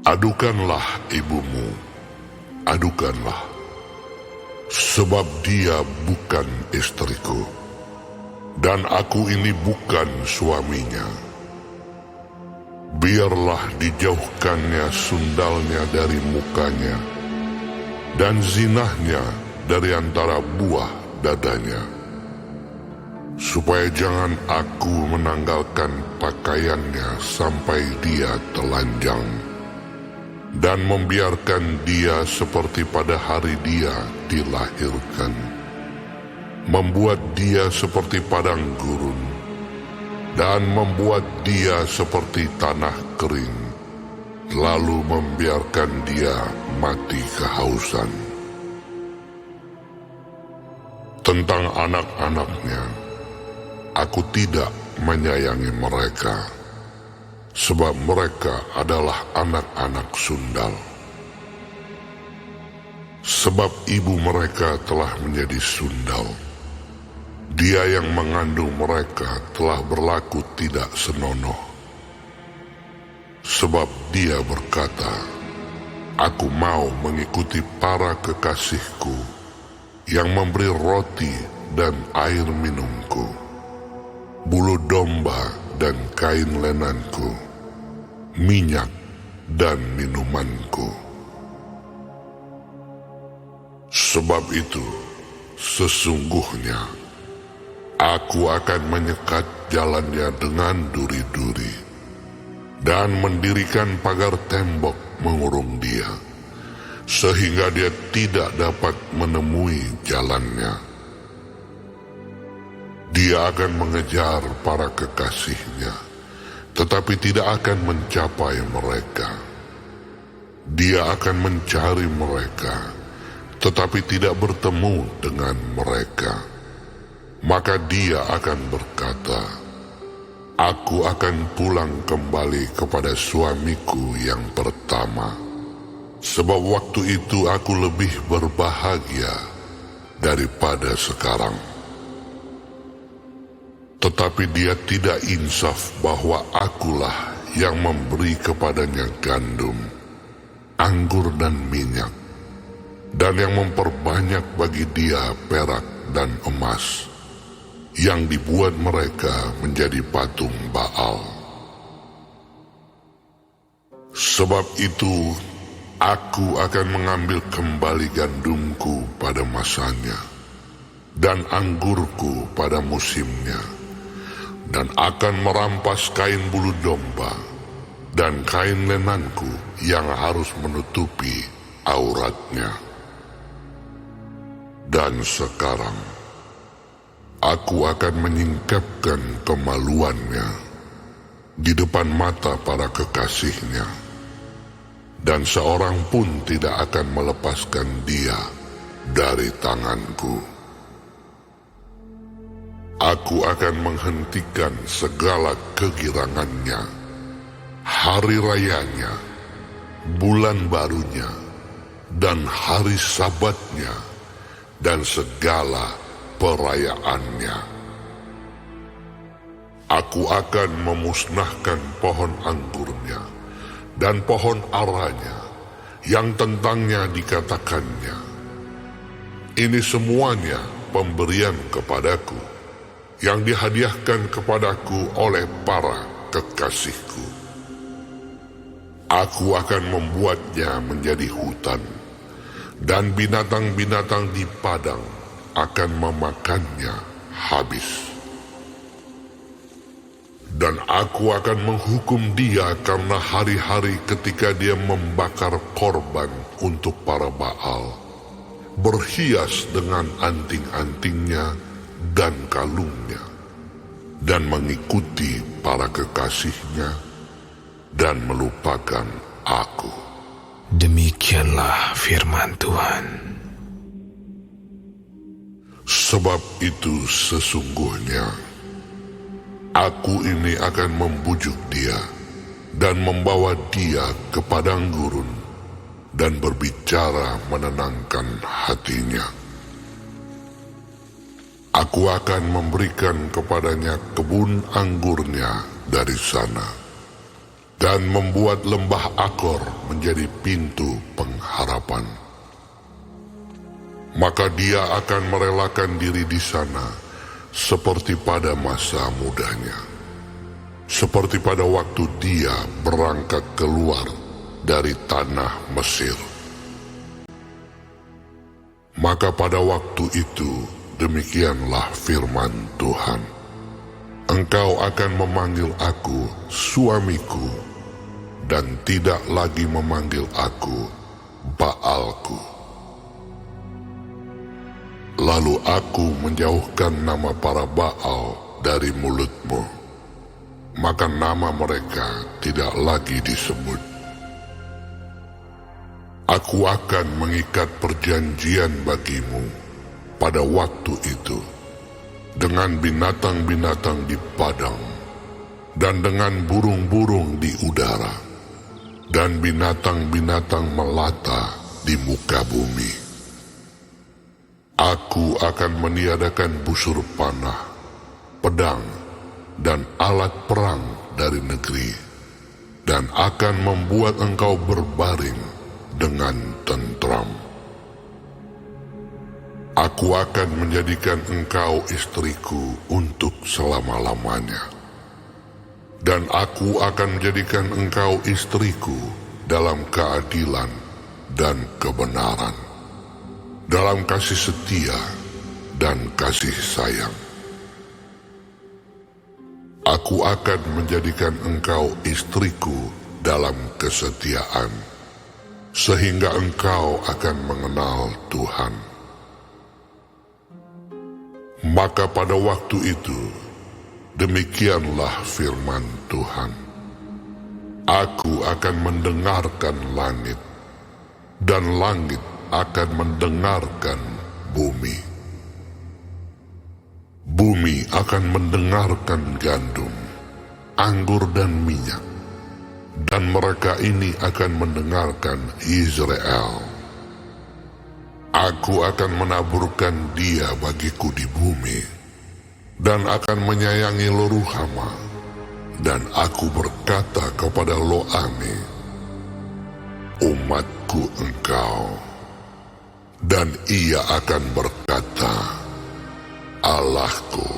Adukanlah ibumu, adukanlah, sebab dia bukan istriku, dan aku ini bukan suaminya. Biarlah dijauhkannya sundalnya dari mukanya, dan zinahnya dari antara buah dadanya, supaya jangan aku menanggalkan pakaiannya sampai dia telanjang, dan membiarkan dia seperti pada hari dia dilahirkan, membuat dia seperti padang gurun, dan membuat dia seperti tanah kering, lalu membiarkan dia mati kehausan. Tentang anak-anaknya, aku tidak menyayangi mereka, sebab mereka adalah anak-anak sundal. Sebab ibu mereka telah menjadi sundal. Dia yang mengandung mereka telah berlaku tidak senonoh. Sebab dia berkata, aku mau mengikuti para kekasihku yang memberi roti dan air minumku, bulu domba dan kain lenanku, minyak dan minumanku. Sebab itu, sesungguhnya aku akan menyekat jalannya dengan duri-duri, dan mendirikan pagar tembok mengurung dia, sehingga dia tidak dapat menemui jalannya. Dia akan mengejar para kekasihnya, tetapi tidak akan mencapai mereka. Dia akan mencari mereka, tetapi tidak bertemu dengan mereka. Maka dia akan berkata, aku akan pulang kembali kepada suamiku yang pertama, sebab waktu itu aku lebih berbahagia daripada sekarang. Tetapi dia tidak insaf bahwa akulah yang memberi kepadanya gandum, anggur dan minyak, dan yang memperbanyak bagi dia perak dan emas, yang dibuat mereka menjadi patung Baal. Sebab itu, aku akan mengambil kembali gandumku pada masanya, dan anggurku pada musimnya, dan akan merampas kain bulu domba, dan kain lenanku yang harus menutupi auratnya. Dan sekarang, aku akan menyingkapkan kemaluannya di depan mata para kekasihnya, dan seorang pun tidak akan melepaskan dia dari tanganku. Aku akan menghentikan segala kegirangannya, hari rayanya, bulan barunya, dan hari sabatnya, dan segala perayaannya. Aku akan memusnahkan pohon anggurnya dan pohon aranya yang tentangnya dikatakannya, ini semuanya pemberian kepadaku, yang dihadiahkan kepadaku oleh para kekasihku. Aku akan membuatnya menjadi hutan, dan binatang-binatang di padang akan memakannya habis. Dan aku akan menghukum dia karena hari-hari ketika dia membakar korban untuk para Baal, berhias dengan anting-antingnya dan kalungnya, dan mengikuti para kekasihnya, dan melupakan aku. Demikianlah firman Tuhan. Sebab itu sesungguhnya aku ini akan membujuk dia dan membawa dia ke padang gurun dan berbicara menenangkan hatinya. Aku akan memberikan kepadanya kebun anggurnya dari sana, dan membuat lembah Akor menjadi pintu pengharapan. Maka dia akan merelakan diri di sana seperti pada masa mudanya, seperti pada waktu dia berangkat keluar dari tanah Mesir. Maka pada waktu itu, demikianlah firman Tuhan, engkau akan memanggil aku suamiku, dan tidak lagi memanggil aku Baalku. Lalu aku menjauhkan nama para Baal dari mulutmu, maka nama mereka tidak lagi disebut. Aku akan mengikat perjanjian bagimu pada waktu itu dengan binatang-binatang di padang, dan dengan burung-burung di udara, dan binatang-binatang melata di muka bumi. Aku akan meniadakan busur panah, pedang, dan alat perang dari negeri, dan akan membuat engkau berbaring dengan tentram. Aku akan menjadikan engkau istriku untuk selama-lamanya, dan aku akan menjadikan engkau istriku dalam keadilan dan kebenaran, dalam kasih setia dan kasih sayang. Aku akan menjadikan engkau istriku dalam kesetiaan, sehingga engkau akan mengenal Tuhan. Maka pada waktu itu, demikianlah firman Tuhan, aku akan mendengarkan langit, dan langit akan mendengarkan bumi. Bumi akan mendengarkan gandum, anggur dan minyak, dan mereka ini akan mendengarkan Israel. Aku akan menaburkan dia bagiku di bumi, dan akan menyayangi Lo-ruhama, dan aku berkata kepada Lo-ami, umatku engkau, dan ia akan berkata, Allahku.